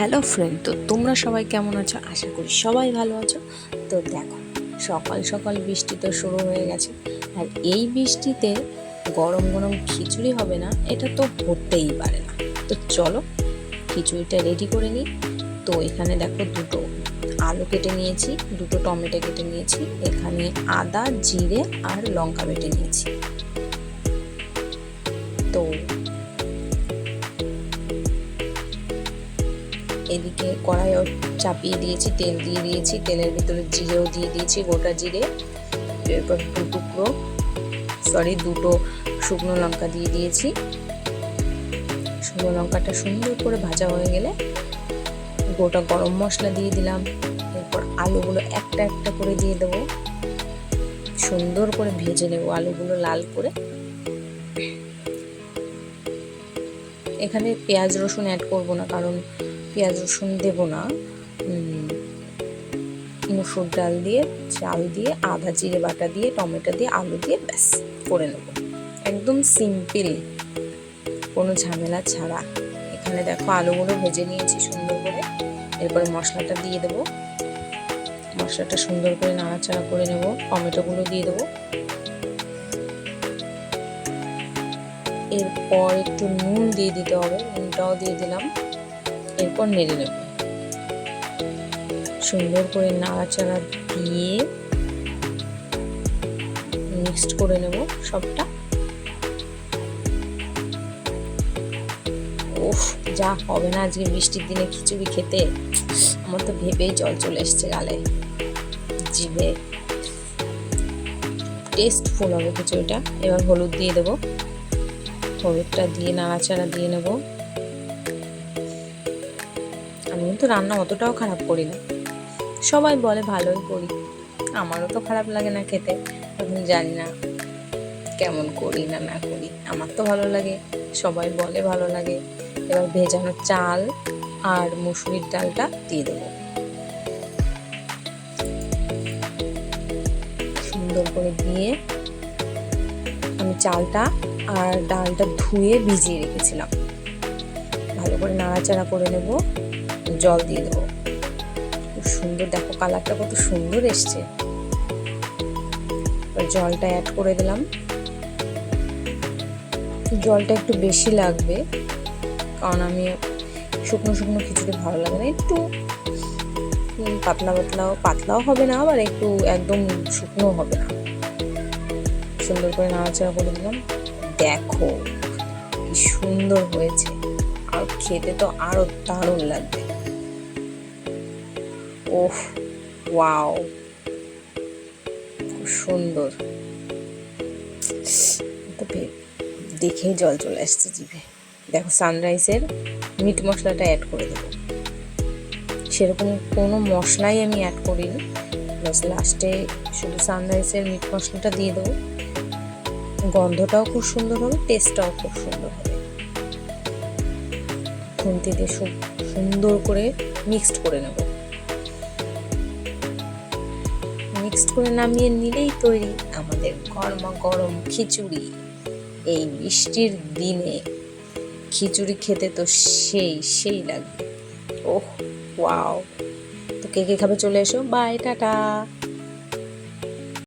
Hello friend, তো তোমরা সবাই কেমন আছো? আশা করি সবাই ভালো আছো। তো দেখো, সকাল সকাল বৃষ্টি তো শুরু হয়ে গেছে, আর এই বৃষ্টিতে গরম গরম খিচুড়ি হবে না, এটা তো হতেই পারে না। তো চলো খিচুড়িটা রেডি করে নিই। তো এখানে দেখো, দুটো আলু কেটে নিয়েছি, দুটো টমেটো কেটে নিয়েছি, এখানে আদা, জিরে আর লঙ্কা বেটে নিয়েছি। তো এদিকে কড়াইও চাপিয়ে দিয়েছি, তেল দিয়ে দিয়েছি, তেলের ভিতরে জিরেও দিয়ে দিয়েছি, গোটা জিরে। এরপর দুটো শুকনো লঙ্কা দিয়ে দিয়েছি। শুকনো লঙ্কাটা সুন্দর করে ভাজা হয়ে গেলে গোটা গরম মশলা দিয়ে দিলাম। এরপর আলুগুলো একটা একটা করে দিয়ে দেবো, সুন্দর করে ভেজে নেব আলুগুলো লাল করে। এখানে পেঁয়াজ রসুন অ্যাড করব না, কারণ পেঁয়াজ রসুন দেবো না। মুসুর ডাল দিয়ে, চাল দিয়ে, আদা জিরে বাটা দিয়ে, টমেটো দিয়ে, আলু দিয়ে ব্যাস করে নেব, একদম সিম্পল, কোনো ঝামেলা ছাড়া। এখানে দেখো আলুগুলো ভেজে নিয়েছি সুন্দর করে। এরপরে মশলাটা দিয়ে দেবো, মশলাটা সুন্দর করে নাড়াচাড়া করে নেব। টমেটোগুলো দিয়ে দেবো, এরপর একটু নুন দিয়ে দিতে হবে, নুনটাও দিয়ে দিলাম। এরপর নেড়ে নেব, সুন্দর করে নাড়াচাড়া দিয়ে মিক্সড করে নেব সবটা। উফ, যা হবে না আজকে বৃষ্টির দিনে খিচুড়ি খেতে, আমার তো ভেবেই জল চলে এসছে গালে, জিভে। টেস্টফুল হবে খিচুড়িটা। এবার হলুদ দিয়ে দেবো, হলুদটা দিয়ে নাড়াচাড়া দিয়ে নেব। আমি তো রান্না অতটাও খারাপ করি না, সবাই বলে ভালোই করি, আমারও তো খারাপ লাগে না খেতে। আমি জানি না কেমন করি না না করি, আমার তো ভালো লাগে, সবাই বলে ভালো লাগে। এবার ভেজানো চাল আর মুসুরির ডালটা দিয়ে দেবো, সুন্দর করে দিয়ে আমি চালটা আর ডালটা ধুয়ে ভিজিয়ে রেখেছিলাম, ভালো করে নাড়াচাড়া করে নেব। জল দিয়ে দেবো, খুব সুন্দর, দেখো কালারটা কত সুন্দর এসছে। জলটা অ্যাড করে দিলাম, জলটা একটু বেশি লাগবে, কারণ আমি শুকনো শুকনো খিচুড়ি ভালো লাগে না, একটু পাতলাও হবে না, আবার একটু একদম শুকনো হবে না। সুন্দর করে নাড়াচাড়া করে দিলাম। দেখো কি সুন্দর হয়েছে, আর খেতে তো আরো দারুণ লাগবে। ওহ ওয়াও, খুব সুন্দর, দেখেই জল চলে আসছে জিভে। দেখো সানরাইজের মিট মশলাটা অ্যাড করে দেবো, সেরকম কোনো মশলাই আমি অ্যাড করিনি, বাস লাস্টে শুধু সানরাইজের মিট মশলাটা দিয়ে দেবো। গন্ধটাও খুব সুন্দর হবে, টেস্টটাও খুব সুন্দর হবে। খুন্তি দিয়ে সুন্দর করে মিক্সড করে নেব, মিক্সড করে নামিয়ে নিলেই তৈরি আমাদের গরমা গরম খিচুড়ি। এই বৃষ্টির দিনে খিচুড়ি খেতে তো সেই লাগবে। ওহ ওয়াও, তো কে কে খাবে চলে এসো। Bye, tata.